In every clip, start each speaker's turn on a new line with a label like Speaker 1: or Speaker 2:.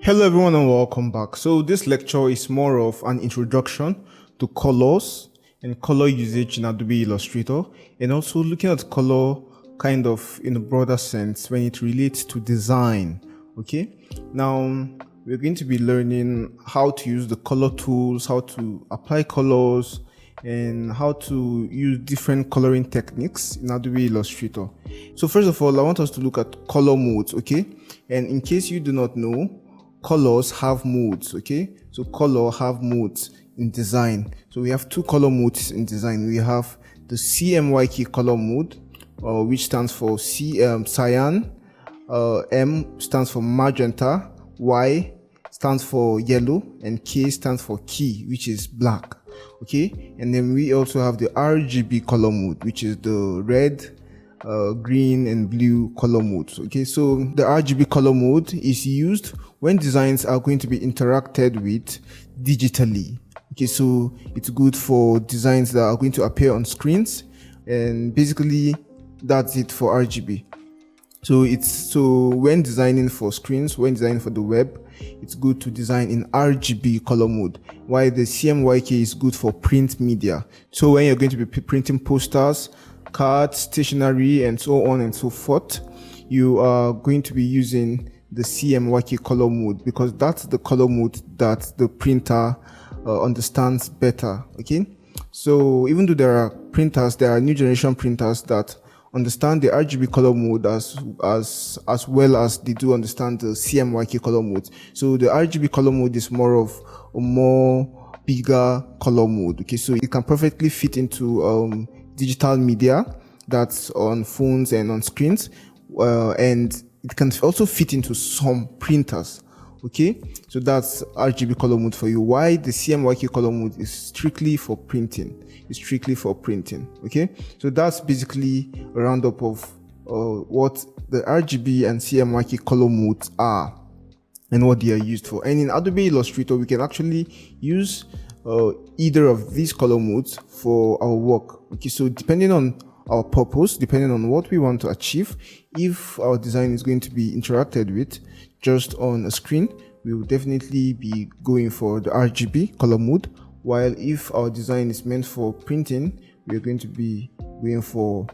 Speaker 1: Hello everyone and welcome back. So this lecture is more of an introduction to colors and color usage in Adobe Illustrator, and also looking at color kind of in a broader sense when it relates to design. Okay, now we're going to be learning how to use the color tools, how to apply colors, and how to use different coloring techniques in Adobe Illustrator. So first of all, I want us to look at color modes. Okay, and in case you do not know, colors have modes. Okay, so color have modes in design. So we have two color modes in design. We have the CMYK color mode, which stands for cyan, M stands for magenta, Y stands for yellow, and K stands for key, which is black. Okay, and then we also have the RGB color mode, which is the red, green and blue color modes. Okay, so the RGB color mode is used when designs are going to be interacted with digitally. Okay, so it's good for designs that are going to appear on screens, and basically that's it for RGB. So when designing for screens, when designing for the web, it's good to design in RGB color mode, while the CMYK is good for print media. So when you're going to be printing posters, cards, stationery, and so on and so forth, you are going to be using the CMYK color mode, because that's the color mode that the printer understands better. Okay, so even though there are new generation printers that understand the RGB color mode as well as they do understand the CMYK color mode. So the RGB color mode is more of a more bigger color mode. Okay, so it can perfectly fit into digital media that's on phones and on screens, and it can also fit into some printers. Okay, so that's RGB color mode for you. Why the CMYK color mode is strictly for printing. It's strictly for printing. Okay, so that's basically a roundup of what the RGB and CMYK color modes are and what they are used for. And in Adobe Illustrator, we can actually use either of these color modes for our work. Okay, so depending on our purpose, depending on what we want to achieve, if our design is going to be interacted with just on a screen, we will definitely be going for the RGB color mode, while if our design is meant for printing, we are going to be going for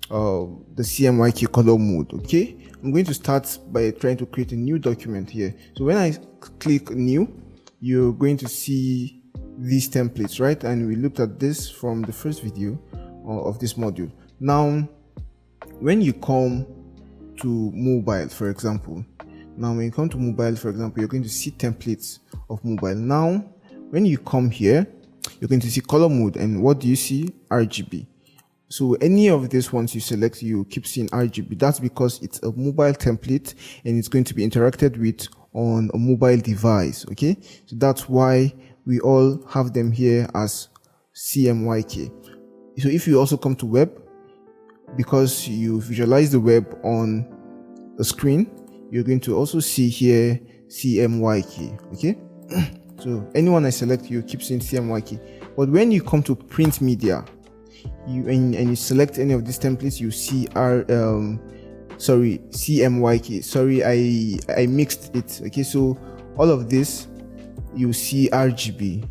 Speaker 1: the CMYK color mode. Okay, I'm going to start by trying to create a new document here. So when I click new, you're going to see these templates, right? And we looked at this from the first video of this module. Now when you come to mobile, for example, you're going to see templates of mobile. Now when you come here, you're going to see color mode, and what do you see? RGB. So any of these ones you select, you keep seeing RGB. That's because it's a mobile template and it's going to be interacted with on a mobile device. Okay, so that's why we all have them here as CMYK. So if you also come to web, because you visualize the web on a screen, you're going to also see here CMYK. Okay, so anyone I select, you keep seeing CMYK. But when you come to print media, and you select any of these templates, you see CMYK. Sorry, I mixed it. Okay, so all of this you see RGB,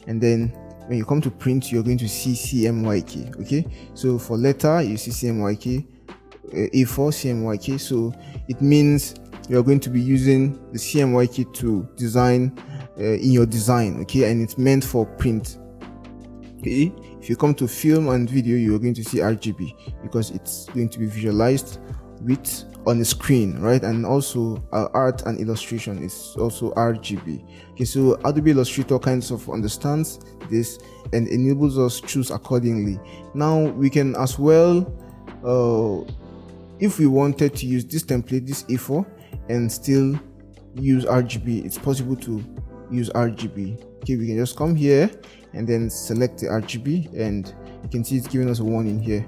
Speaker 1: and then when you come to print, you're going to see CMYK. Okay, so for letter you see CMYK, A4 CMYK. So it means you're going to be using the CMYK to design in your design. Okay, and it's meant for print. Okay, if you come to film and video, you're going to see RGB because it's going to be visualized with on the screen, right? And also art and illustration is also RGB. Okay, so Adobe Illustrator kind of understands this and enables us choose accordingly. Now we can as well, if we wanted to use this template, this A4, and still use RGB, it's possible to use RGB. Okay, we can just come here and then select the RGB, and you can see it's giving us a warning here.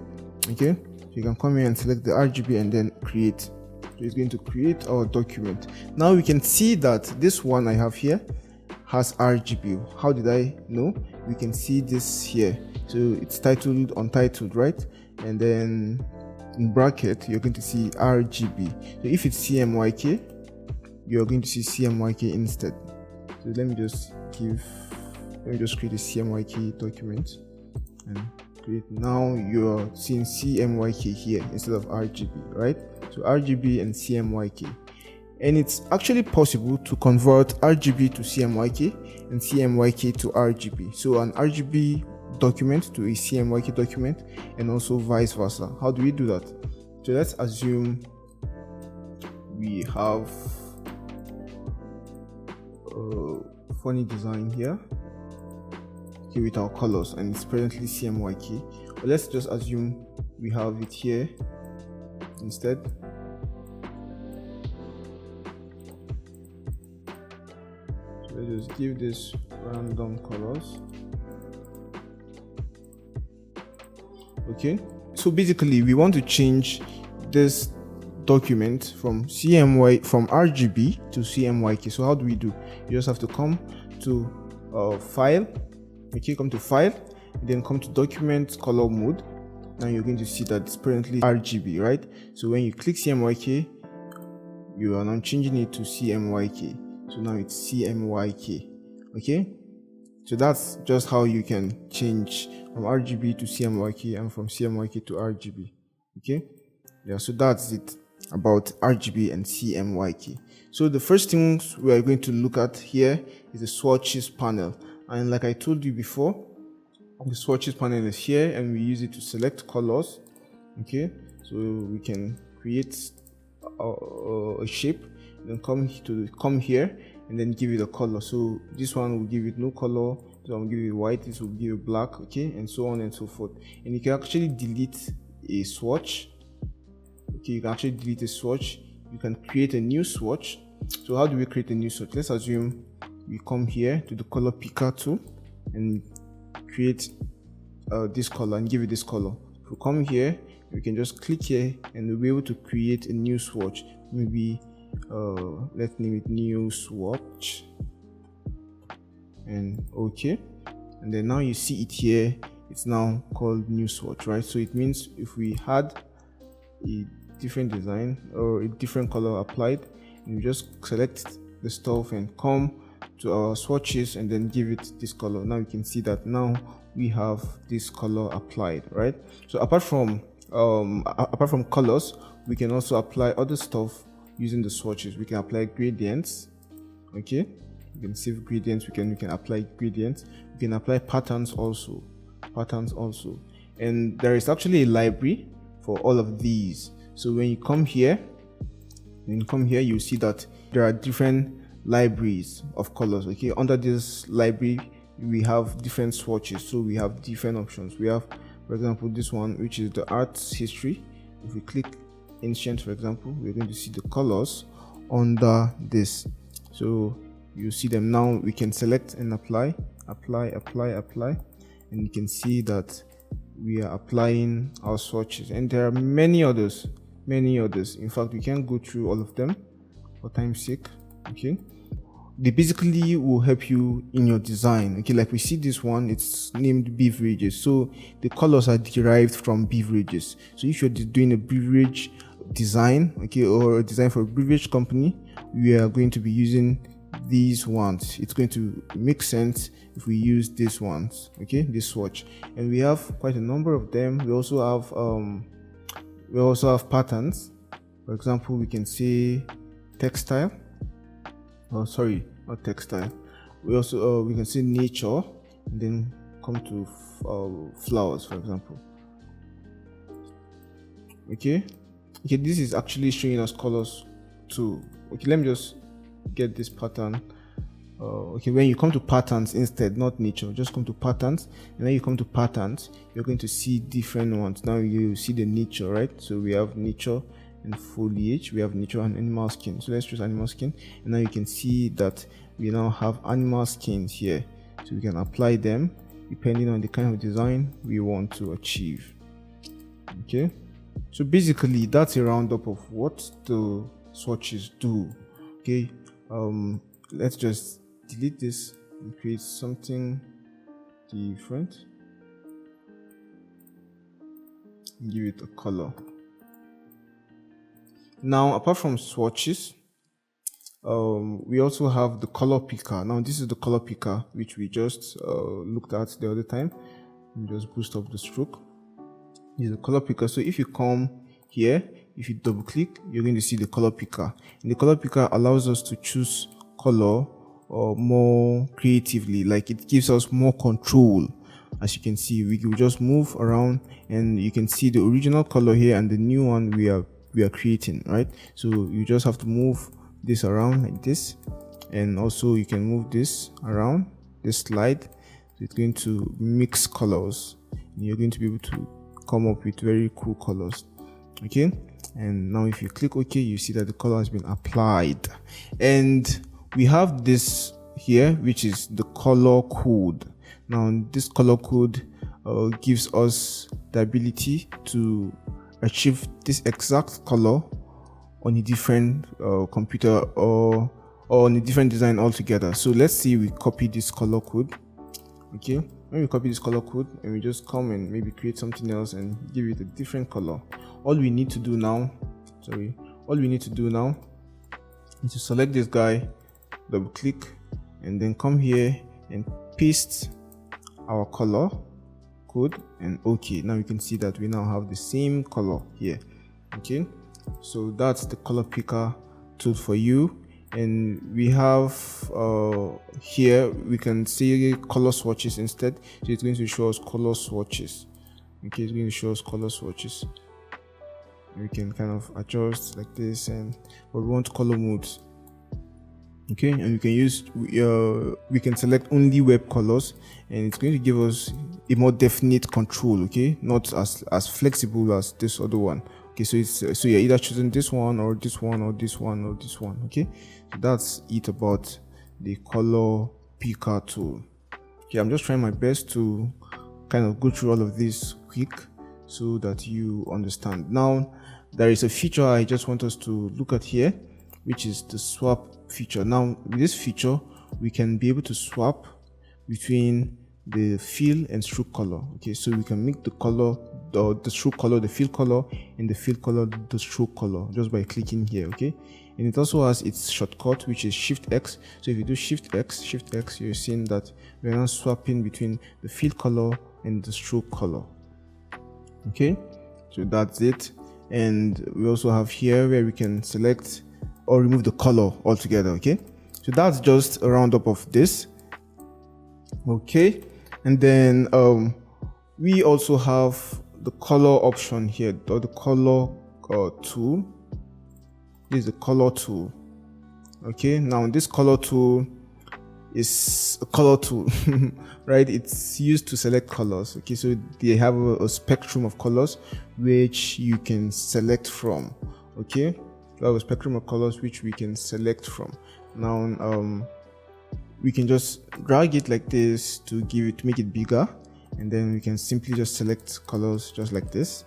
Speaker 1: Okay, so you can come here and select the RGB and then create. So it's going to create our document. Now we can see that this one I have here has RGB. How did I know? We can see this here. So it's titled untitled, right? And then in bracket you're going to see RGB. So if it's CMYK, you're going to see CMYK instead. So let me just create a CMYK document and create. Now you're seeing CMYK here instead of RGB, right? So RGB and CMYK. And it's actually possible to convert RGB to CMYK and CMYK to RGB. So an RGB document to a CMYK document, and also vice versa. How do we do that? So let's assume we have a funny design here, okay, with our colors, and it's presently CMYK. But let's just assume we have it here instead. So let's just give this random colors. Okay, so basically we want to change this document from RGB to CMYK. So how do we do? You just have to come to file, okay, come to file, then come to document color mode. Now you're going to see that it's currently RGB, right? So when you click CMYK, you are now changing it to CMYK. So now it's CMYK. Okay, so that's just how you can change from RGB to CMYK and from CMYK to RGB. Okay, yeah, so that's it about RGB and CMYK. So the first things we are going to look at here is the swatches panel, and like I told you before, the swatches panel is here and we use it to select colors. Okay, so we can create a shape, then come here and then give it a color. So this one will give it no color, this one will give it white, this will give it black, okay, and so on and so forth. And you can actually delete a swatch. Okay, you can actually delete a swatch. You can create a new swatch. So how do we create a new swatch? Let's assume we come here to the color picker tool and create this color and give it this color. If we come here, we can just click here and we'll be able to create a new swatch. Maybe let's name it new swatch, and okay, and then now you see it here, it's now called new swatch, right? So it means if we had a different design or a different color applied, and you just select the stuff and come to our swatches and then give it this color, now you can see that now we have this color applied, right? So apart from colors, we can also apply other stuff using the swatches. We can apply gradients, okay, we can save gradients, we can apply gradients, we can apply patterns also, and there is actually a library for all of these. So when you come here, you see that there are different libraries of colors. Okay, under this library we have different swatches, so we have different options. We have, for example, this one, which is the arts history. If we click ancient, for example, we're going to see the colors under this. So you see them now. We can select and apply, and you can see that we are applying our swatches, and there are many others. In fact, we can't go through all of them for time's sake. Okay, they basically will help you in your design. Okay, like we see this one, it's named beverages, so the colors are derived from beverages. So if you're doing a beverage design, okay, or a design for a beverage company, we are going to be using these ones. It's going to make sense if we use these ones, okay, this swatch. And we have quite a number of them. We also have patterns. For example, we can say textile, not textile. We also we can say nature, and then come to flowers, for example. Okay, this is actually showing us colors too. Okay, let me just get this pattern. Okay, when you come to patterns instead, not nature, just come to patterns, and then you come to patterns, you're going to see different ones. Now you see the nature, right? So we have nature and foliage, we have nature and animal skin. So let's choose animal skin, and now you can see that we now have animal skins here, so we can apply them depending on the kind of design we want to achieve. Okay, so basically that's a roundup of what the swatches do. Okay, let's just delete this and create something different and give it a color. Now, apart from swatches, we also have the color picker. Now this is the color picker which we just looked at the other time. And just boost up the stroke. This is the color picker. So if you come here, if you double click, you're going to see the color picker, and the color picker allows us to choose color more creatively. Like, it gives us more control. As you can see, we will just move around and you can see the original color here and the new one we are creating, right? So you just have to move this around like this, and also you can move this around, this slide. So it's going to mix colors and you're going to be able to come up with very cool colors. Okay, and now if you click OK, you see that the color has been applied, and we have this here which is the color code. Now this color code gives us the ability to achieve this exact color on a different computer or on a different design altogether. So let's see, we copy this color code. Okay, when we copy this color code and we just come and maybe create something else and give it a different color, all we need to do now is to select this guy, double click, and then come here and paste our color code and OK. Now you can see that we now have the same color here. Okay, so that's the color picker tool for you. And we have here we can see color swatches instead. So it's going to show us color swatches. Okay, it's going to show us color swatches. We can kind of adjust like this, and but we want color modes. Okay, and we can use we can select only web colors, and it's going to give us a more definite control. Okay, not as flexible as this other one. Okay, so it's so you're either choosing this one or this one or this one or this one. Okay, so that's it about the color picker tool. Okay, I'm just trying my best to kind of go through all of this quick so that you understand. Now there is a feature I just want us to look at here, which is the swap feature. Now with this feature, we can be able to swap between the fill and stroke color. Okay, so we can make the color the stroke color the fill color, and the fill color the stroke color, just by clicking here. Okay, and it also has its shortcut, which is Shift X. So if you do Shift X, you're seeing that we're now swapping between the fill color and the stroke color. Okay, so that's it. And we also have here where we can select or remove the color altogether. Okay, so that's just a roundup of this. Okay, and then we also have the color option here, or the color tool. This is the color tool. Okay, now this color tool is a color tool right? It's used to select colors. Okay, so they have a spectrum of colors which you can select from. Okay, we have a spectrum of colors which we can select from. Now we can just drag it like this to make it bigger, and then we can simply just select colors just like this.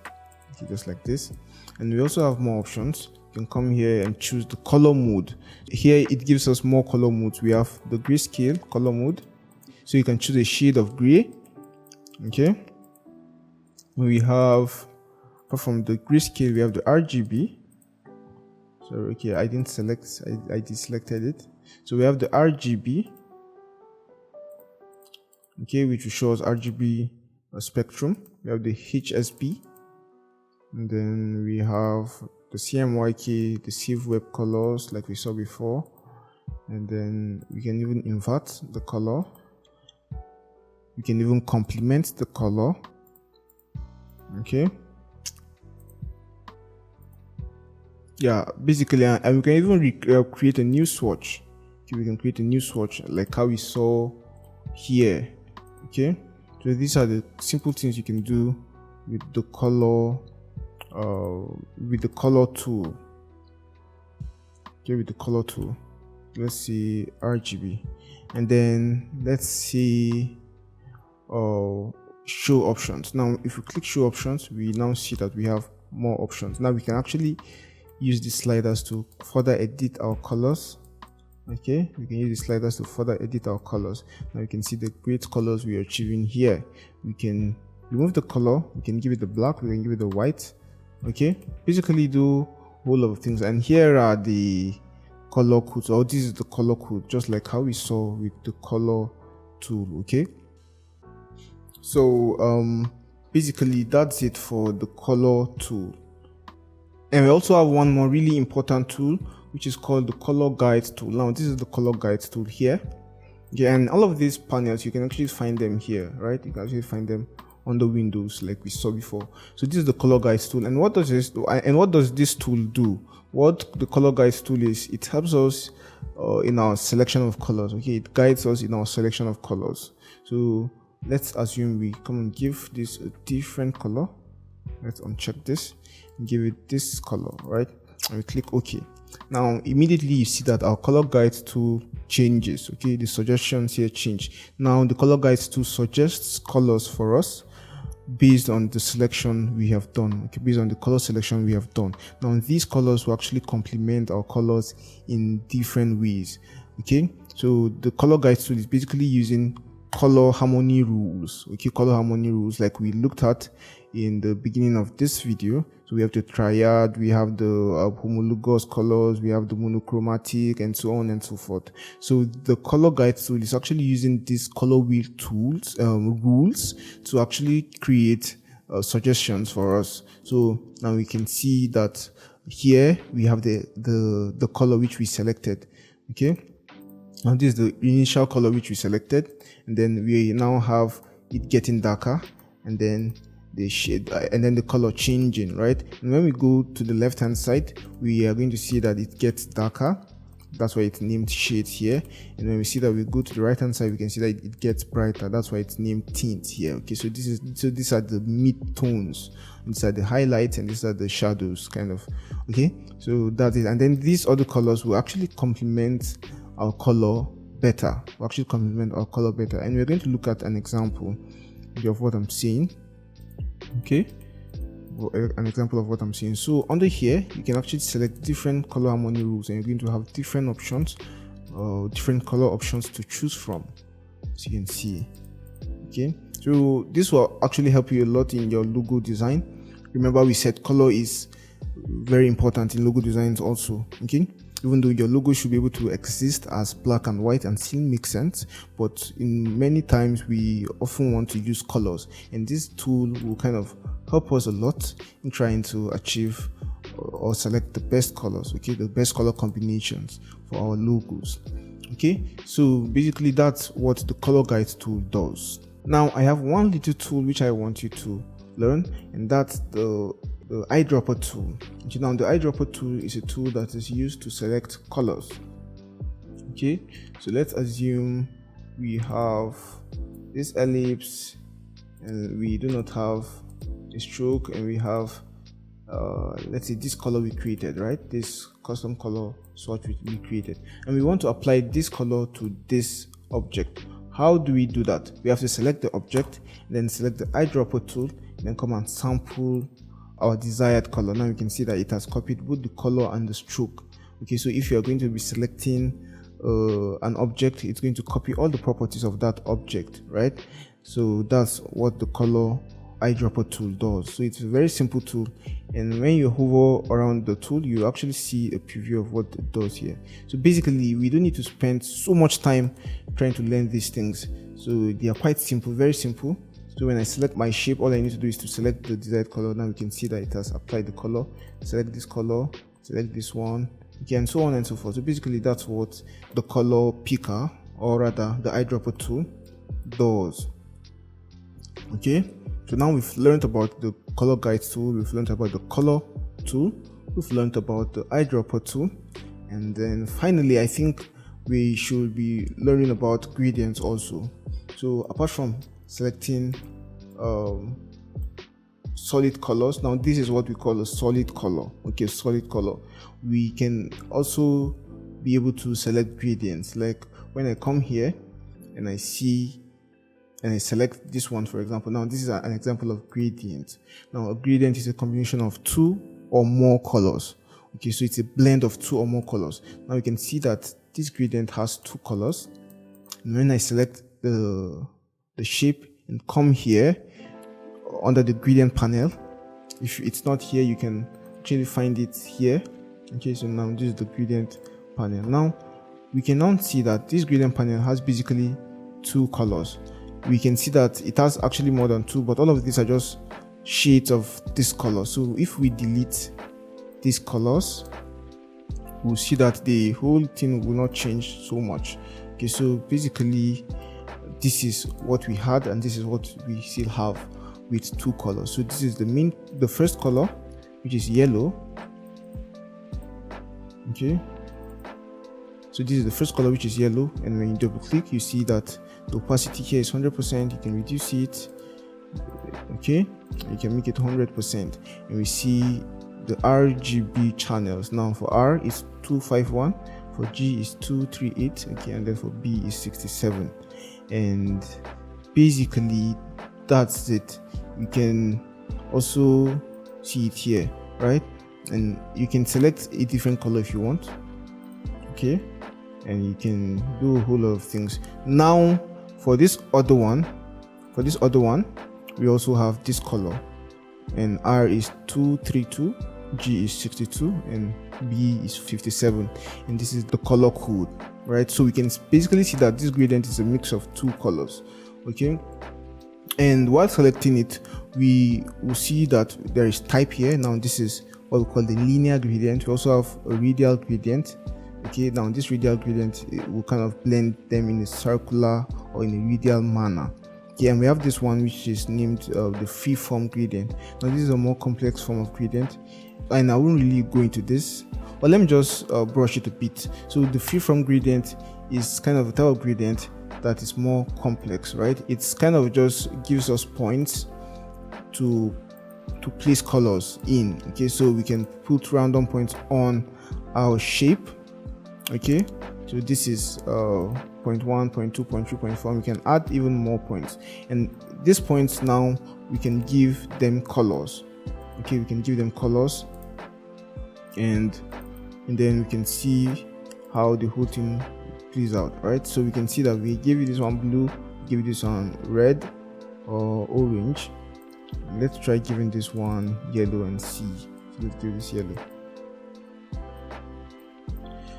Speaker 1: Okay, just like this. And we also have more options. You can come here and choose the color mode. Here it gives us more color modes. We have the grayscale color mode, so you can choose a shade of gray. Okay, we have, apart from the grayscale, we have the RGB. So okay, I didn't select, I deselected it. So we have the RGB, okay, which will show us RGB spectrum. We have the HSB, and then we have the CMYK, the Sieve Web colors like we saw before, and then we can even invert the color. We can even complement the color. Okay, yeah, basically, and we can even create a new swatch. Okay, we can create a new swatch like how we saw here. Okay, so these are the simple things you can do with the color tool. Okay, with the color tool. Let's see RGB, and then let's see show options. Now if we click show options, we now see that we have more options. Now we can actually use these sliders to further edit our colors. Okay, we can use the sliders to further edit our colors. Now you can see the great colors we are achieving here. We can remove the color, we can give it the black, we can give it the white. Okay, basically do a whole lot of things. And here are the color code. So this is the color code, just like how we saw with the color tool. Okay, so basically that's it for the color tool. And we also have one more really important tool, which is called the color guide tool. Now this is the color guide tool here. Yeah, and all of these panels, you can actually find them here, right? You can actually find them on the windows like we saw before. So this is the color guide tool. And what does this do? And what does this tool do? What the color guide tool is, it helps us in our selection of colors. Okay, it guides us in our selection of colors. So let's assume we come and give this a different color. Let's uncheck this and give it this color, right? And we click OK. Now immediately you see that our color guide tool changes. Okay, the suggestions here change. Now the color guide tool suggests colors for us based on the selection we have done. Okay, based on the color selection we have done. Now these colors will actually complement our colors in different ways. Okay, so the color guide tool is basically using color harmony rules. Okay, color harmony rules like we looked at in the beginning of this video. So we have the triad, we have the homologous colors, we have the monochromatic, and so on and so forth. So the color guide tool is actually using these color wheel tools rules to actually create suggestions for us. So now we can see that here we have the color which we selected. Okay, now this is the initial color which we selected, and then we now have it getting darker, and then the shade, and then the color changing, right? And when we go to the left hand side, we are going to see that it gets darker. That's why it's named shades here. And when we see that we go to the right hand side, we can see that it gets brighter. That's why it's named tints here. Okay, so these are the mid tones, these are the highlights, and these are the shadows, kind of. Okay, so that is, and then these other colors will actually complement our color better. And we're going to look at an example of what I'm saying. Okay, an example of what I'm saying. So under here you can actually select different color harmony rules, and you're going to have different options, different color options to choose from, as you can see. Okay, so this will actually help you a lot in your logo design. Remember, we said color is very important in logo designs also. Okay, even though your logo should be able to exist as black and white and still make sense, but in many times we often want to use colors, and this tool will kind of help us a lot in trying to achieve or select the best colors. Okay, the best color combinations for our logos. Okay, so basically that's what the color guide tool does. Now I have one little tool which I want you to learn, and that's the eyedropper tool. Now the eyedropper tool is a tool that is used to select colors. Okay, so let's assume we have this ellipse and we do not have a stroke, and we have let's say this color we created, right? This custom color swatch we created, and we want to apply this color to this object. How do we do that? We have to select the object, and then select the eyedropper tool, and then come and sample our desired color. Now you can see that it has copied both the color and the stroke. Okay, so if you are going to be selecting an object, it's going to copy all the properties of that object, right? So that's what the color eyedropper tool does. So it's a very simple tool, and when you hover around the tool, you actually see a preview of what it does here. So basically we don't need to spend so much time trying to learn these things. So they are quite simple, very simple. So when I select my shape, all I need to do is to select the desired color. Now we can see that it has applied the color. Select this color, select this one, okay, and so on and so forth. So basically that's what the color picker, or rather the eyedropper tool, does. Okay, so now we've learned about the color guide tool, we've learned about the color tool, we've learned about the eyedropper tool, and then finally I think we should be learning about gradients also. So apart from selecting solid colors, now this is what we call a solid color. Okay, solid color. We can also be able to select gradients, like when I come here and I see and I select this one, for example. Now this is an example of gradient. Now a gradient is a combination of two or more colors. Okay, so it's a blend of two or more colors. Now you can see that this gradient has two colors, and when I select the shape and come here under the gradient panel, if it's not here, you can actually find it here. Okay, so now this is the gradient panel. Now we can now see that this gradient panel has basically two colors. We can see that it has actually more than two, but all of these are just shades of this color. So if we delete these colors, we'll see that the whole thing will not change so much. Okay, so basically this is what we had and this is what we still have with two colors. So this is the first color, which is yellow. Okay, so this is the first color, which is yellow, and when you double click, you see that the opacity here is 100%. You can reduce it. Okay, you can make it 100%, and we see the RGB channels. Now for R is 251, for G is 238, okay, and then for B is 67. And basically that's it. You can also see it here, right? And you can select a different color if you want. Okay, and you can do a whole lot of things. Now for this other one, we also have this color, and R is 232, G is 62, and B is 57, and this is the color code, right? So we can basically see that this gradient is a mix of two colors. Okay, and while selecting it, we will see that there is type here. Now this is what we call the linear gradient. We also have a radial gradient. Okay, now this radial gradient will kind of blend them in a circular or in a radial manner. Okay, and we have this one which is named the freeform gradient. Now this is a more complex form of gradient, and I won't really go into this, but let me just brush it a bit. So the freeform gradient is kind of a type of gradient that is more complex, right? It's kind of just gives us points to place colors in. Okay, so we can put random points on our shape. Okay, so this is point 1, point 2, point 3, point 4. We can add even more points, and these points now we can give them colors. Okay, we can give them colors, and then we can see how the whole thing plays out, right? So we can see that we gave you this one blue, give this one red or orange. Let's try giving this one yellow and see. So let's give this yellow.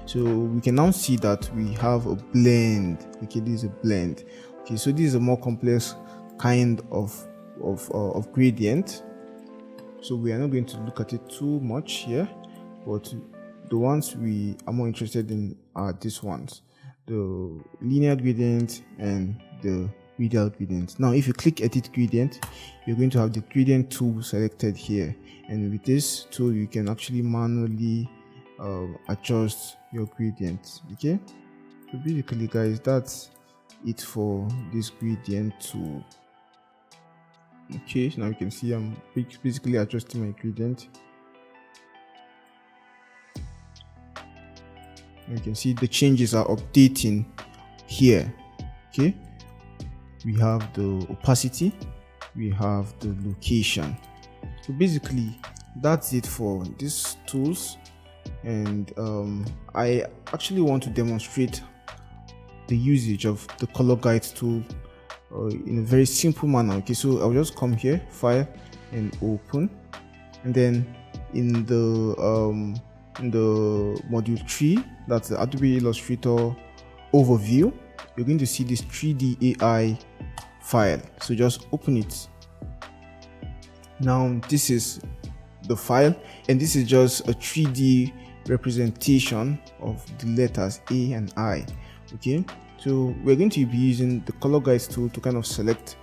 Speaker 1: So we can now see that we have a blend. Okay, this is a blend. Okay, so this is a more complex kind of gradient. So we are not going to look at it too much here, but the ones we are more interested in are these ones, the linear gradient and the radial gradient. Now if you click edit gradient, you're going to have the gradient tool selected here, and with this tool you can actually manually adjust your gradients. Okay, so basically guys, that's it for this gradient tool. Okay, so now you can see I'm basically adjusting my gradient. You can see the changes are updating here. Okay, we have the opacity, we have the location. So basically that's it for these tools, and I actually want to demonstrate the usage of the color guide tool in a very simple manner. Okay, so I'll just come here, file, and open, and then in the module 3, that's the Adobe Illustrator overview, you're going to see this 3D AI file. So just open it. Now this is the file, and this is just a 3D representation of the letters A and I. Okay, so we're going to be using the color guides tool to kind of select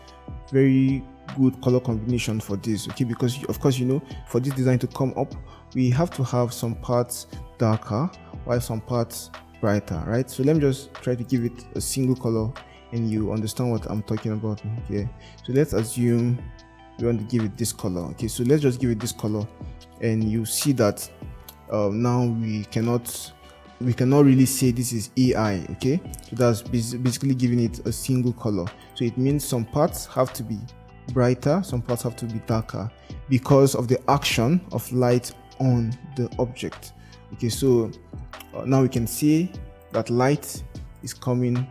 Speaker 1: very good color combination for this. Okay, because of course, you know, for this design to come up, we have to have some parts darker while some parts brighter, right? So let me just try to give it a single color and you understand what I'm talking about here. So let's assume we want to give it this color. Okay, so let's just give it this color, and you see that now we cannot really say this is AI. Okay, so that's basically giving it a single color. So it means some parts have to be brighter, some parts have to be darker because of the action of light on the object. Okay, so now we can see that light is coming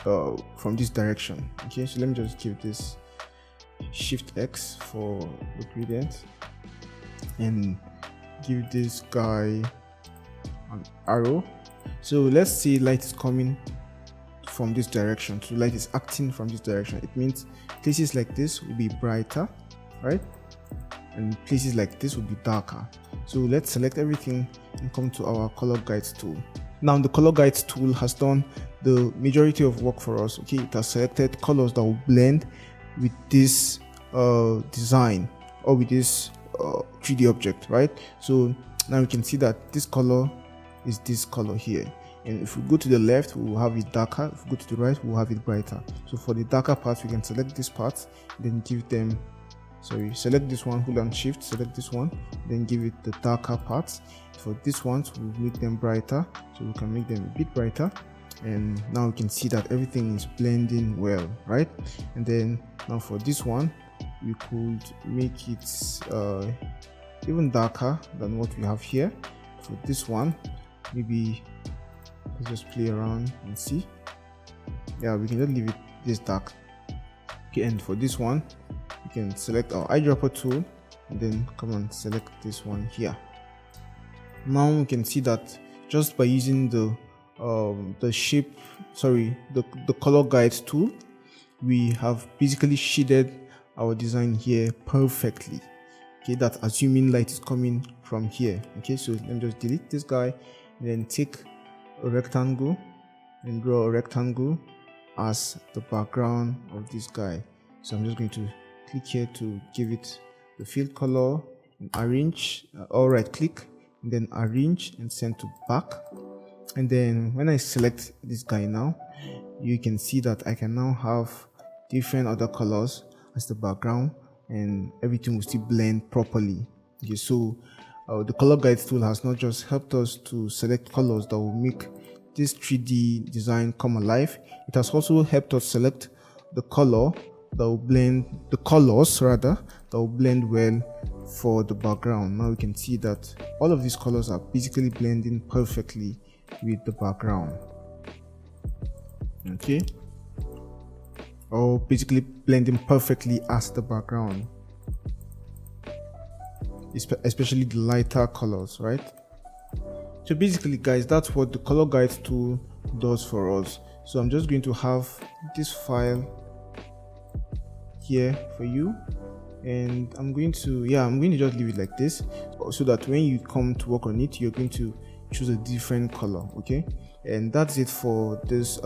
Speaker 1: from this direction. Okay, so let me just give this Shift X for the gradient and give this guy an arrow. So let's say light is coming from this direction, so light is acting from this direction. It means places like this will be brighter, right, and places like this will be darker. So let's select everything and come to our color guides tool. Now the color guides tool has done the majority of work for us. Okay, it has selected colors that will blend with this design or with this 3D object, right? So now we can see that this color is this color here, and if we go to the left we will have it darker, if we go to the right we will have it brighter. So for the darker parts we can select this part, then give them, select this one, hold and shift, select this one, then give it the darker parts. For this ones we'll make them brighter, so we can make them a bit brighter, and now we can see that everything is blending well, right? And then now for this one we could make it even darker than what we have here. For this one, maybe let's just play around and see. Yeah, we can just leave it this dark. Okay, and for this one we can select our eyedropper tool and then come and select this one here. Now we can see that just by using the color guides tool, we have basically shaded our design here perfectly. Okay, that's assuming light is coming from here. Okay, so let me just delete this guy and then take a rectangle and draw a rectangle as the background of this guy. So I'm just going to click here to give it the field color and arrange, or right click and then arrange and send to back. And then when I select this guy now, you can see that I can now have different other colors as the background, and everything will still blend properly. Okay, so the color guides tool has not just helped us to select colors that will make this 3D design come alive, it has also helped us select the colors that will blend well for the background. Now we can see that all of these colors are basically blending perfectly with the background. Okay, or basically blending perfectly as the background, especially the lighter colors, right? So basically guys, that's what the color guides tool does for us. So I'm just going to have this file here for you, and I'm going to just leave it like this, so that when you come to work on it you're going to choose a different color. Okay, and that's it for this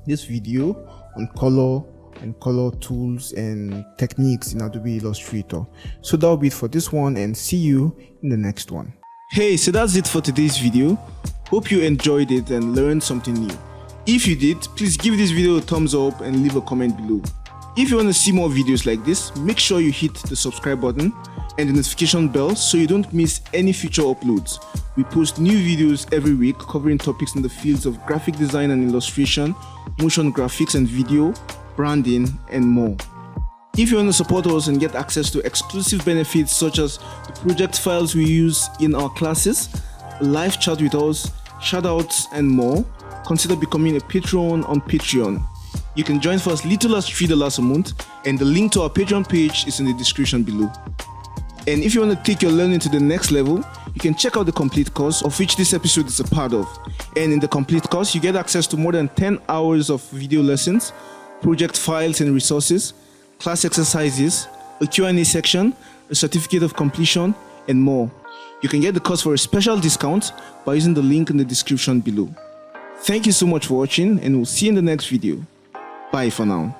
Speaker 1: this video on color and color tools and techniques in Adobe Illustrator. So that'll be it for this one, and see you in the next one. Hey, so that's it for today's video. Hope you enjoyed it and learned something new. If you did, please give this video a thumbs up and leave a comment below. If you want to see more videos like this, make sure you hit the subscribe button and the notification bell so you don't miss any future uploads. We post new videos every week covering topics in the fields of graphic design and illustration, motion graphics and video, branding, and more. If you want to support us and get access to exclusive benefits such as the project files we use in our classes, live chat with us, shoutouts, and more, consider becoming a patron on Patreon. You can join for as little as $3 a month, and the link to our Patreon page is in the description below. And if you want to take your learning to the next level, you can check out the complete course, of which this episode is a part of. And in the complete course, you get access to more than 10 hours of video lessons, project files and resources, class exercises, a Q&A section, a certificate of completion, and more. You can get the course for a special discount by using the link in the description below. Thank you so much for watching, and we'll see you in the next video. Bye for now.